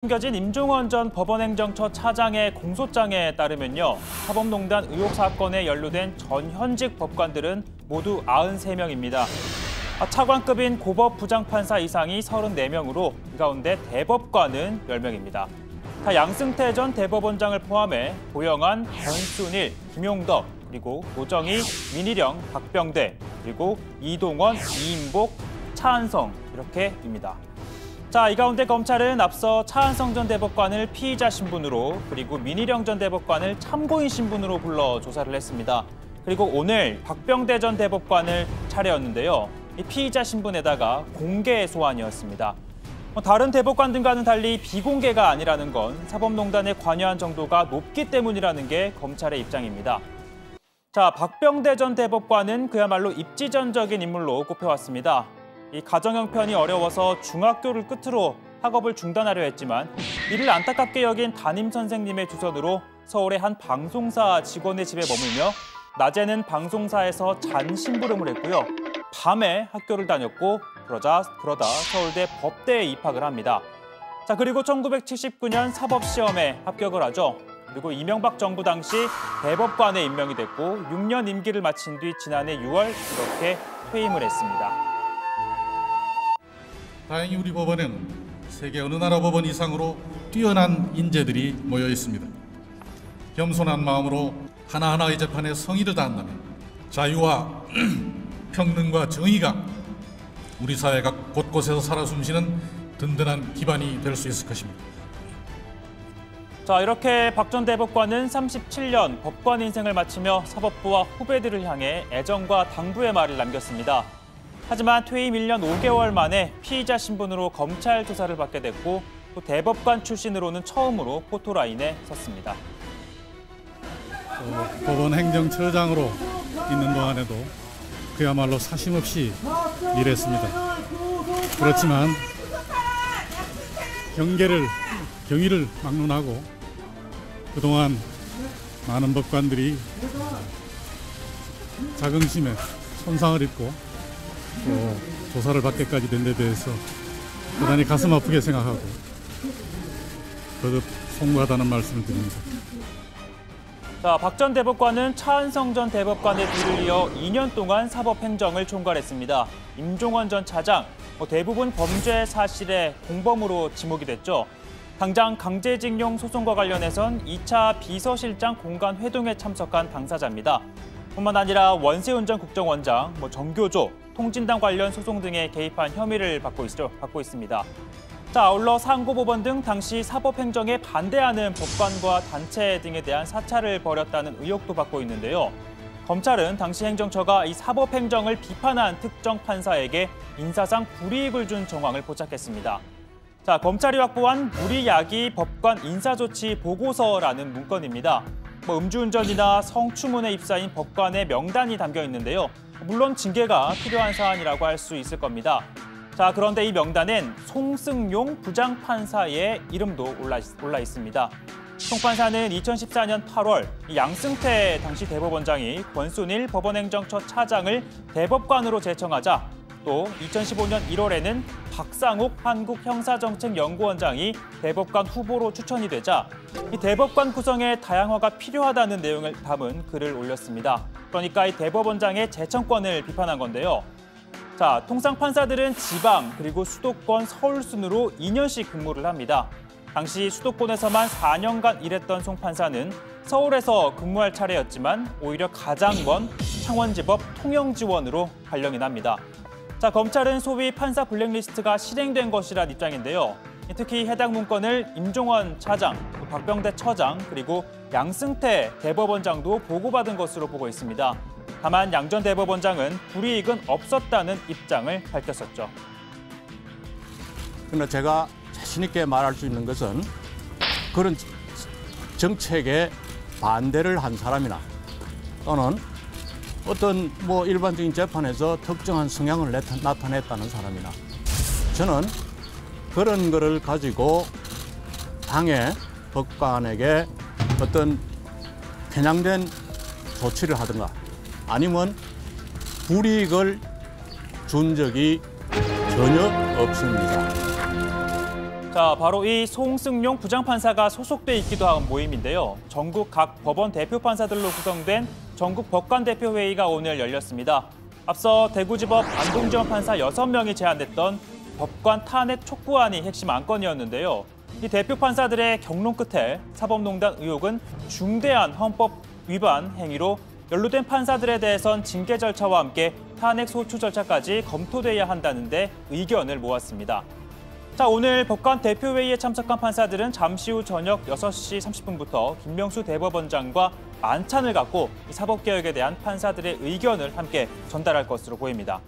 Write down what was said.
숨겨진 임종원 전 법원행정처 차장의 공소장에 따르면요. 사법농단 의혹 사건에 연루된 전현직 법관들은 모두 93명입니다. 차관급인 고법 부장판사 이상이 34명으로 이 가운데 대법관은 10명입니다. 양승태 전 대법원장을 포함해 고영한, 권순일, 김용덕, 그리고 노정희, 민희령, 박병대, 그리고 이동원, 이인복, 차한성 이렇게입니다. 이 가운데 검찰은 앞서 차한성 전 대법관을 피의자 신분으로 그리고 민희령 전 대법관을 참고인 신분으로 불러 조사를 했습니다. 그리고 오늘 박병대 전 대법관을 차례였는데요. 이 피의자 신분에다가 공개 소환이었습니다. 다른 대법관들과는 달리 비공개가 아니라는 건 사법농단에 관여한 정도가 높기 때문이라는 게 검찰의 입장입니다. 박병대 전 대법관은 그야말로 입지전적인 인물로 꼽혀왔습니다. 이 가정 형편이 어려워서 중학교를 끝으로 학업을 중단하려 했지만 이를 안타깝게 여긴 담임 선생님의 주선으로 서울의 한 방송사 직원의 집에 머물며 낮에는 방송사에서 잔심부름을 했고요. 밤에 학교를 다녔고 그러다 서울대 법대에 입학을 합니다. 그리고 1979년 사법시험에 합격을 하죠. 그리고 이명박 정부 당시 대법관에 임명이 됐고 6년 임기를 마친 뒤 지난해 6월 이렇게 퇴임을 했습니다. 다행히 우리 법원에는 세계 어느 나라 법원 이상으로 뛰어난 인재들이 모여 있습니다. 겸손한 마음으로 하나하나의 재판에 성의를 다한다면 자유와 평등과 정의가 우리 사회가 곳곳에서 살아 숨쉬는 든든한 기반이 될 수 있을 것입니다. 이렇게 박 전 대법관은 37년 법관 인생을 마치며 사법부와 후배들을 향해 애정과 당부의 말을 남겼습니다. 하지만 퇴임 1년 5개월 만에 피의자 신분으로 검찰 조사를 받게 됐고 또 대법관 출신으로는 처음으로 포토라인에 섰습니다. 법원 행정처장으로 있는 동안에도 그야말로 사심없이 일했습니다. 그렇지만 경위를 막론하고 그동안 많은 법관들이 자긍심에 손상을 입고 또 조사를 받게까지 된 데 대해서 대단히 가슴 아프게 생각하고 거듭 송구하다는 말씀을 드립니다. 박 전 대법관은 차한성 전 대법관의 뒤를 이어 2년 동안 사법행정을 총괄했습니다. 임종원 전 차장, 대부분 범죄 사실의 공범으로 지목이 됐죠. 당장 강제징용 소송과 관련해선 2차 비서실장 공간 회동에 참석한 당사자입니다. 뿐만 아니라 원세훈 전 국정원장, 정교조, 통진당 관련 소송 등에 개입한 혐의를 받고 있습니다. 아울러 상고법원 등 당시 사법행정에 반대하는 법관과 단체 등에 대한 사찰을 벌였다는 의혹도 받고 있는데요. 검찰은 당시 행정처가 이 사법행정을 비판한 특정 판사에게 인사상 불이익을 준 정황을 포착했습니다. 검찰이 확보한 무리야기 법관 인사조치 보고서라는 문건입니다. 음주운전이나 성추문에 입사인 법관의 명단이 담겨 있는데요. 물론 징계가 필요한 사안이라고 할 수 있을 겁니다. 그런데 이 명단엔 송승용 부장판사의 이름도 올라 있습니다. 송 판사는 2014년 8월 양승태 당시 대법원장이 권순일 법원행정처 차장을 대법관으로 제청하자 또 2015년 1월에는 박상욱 한국형사정책연구원장이 대법관 후보로 추천이 되자 이 대법관 구성에 다양화가 필요하다는 내용을 담은 글을 올렸습니다. 그러니까 이 대법원장의 재청권을 비판한 건데요. 통상 판사들은 지방 그리고 수도권 서울 순으로 2년씩 근무를 합니다. 당시 수도권에서만 4년간 일했던 송 판사는 서울에서 근무할 차례였지만 오히려 가장 먼 창원지법 통영지원으로 발령이 납니다. 검찰은 소위 판사 블랙리스트가 실행된 것이란 입장인데요. 특히 해당 문건을 임종원 차장, 박병대 처장, 그리고 양승태 대법원장도 보고받은 것으로 보고 있습니다. 다만 양 전 대법원장은 불이익은 없었다는 입장을 밝혔었죠. 그러나 제가 자신 있게 말할 수 있는 것은 그런 정책에 반대를 한 사람이나 또는 어떤 일반적인 재판에서 특정한 성향을 나타냈다는 사람이나 저는 그런 거를 가지고 당의 법관에게 어떤 편향된 조치를 하든가 아니면 불이익을 준 적이 전혀 없습니다. 자, 바로 이 송승용 부장판사가 소속돼 있기도 한 모임인데요. 전국 각 법원 대표 판사들로 구성된 전국 법관대표회의가 오늘 열렸습니다. 앞서 대구지법 안동지원 판사 6명이 제안됐던 법관 탄핵 촉구안이 핵심 안건이었는데요. 이 대표 판사들의 경론 끝에 사법농단 의혹은 중대한 헌법 위반 행위로 연루된 판사들에 대해선 징계 절차와 함께 탄핵 소추 절차까지 검토돼야 한다는데 의견을 모았습니다. 자, 오늘 법관 대표회의에 참석한 판사들은 잠시 후 저녁 6시 30분부터 김명수 대법원장과 만찬을 갖고 이 사법개혁에 대한 판사들의 의견을 함께 전달할 것으로 보입니다.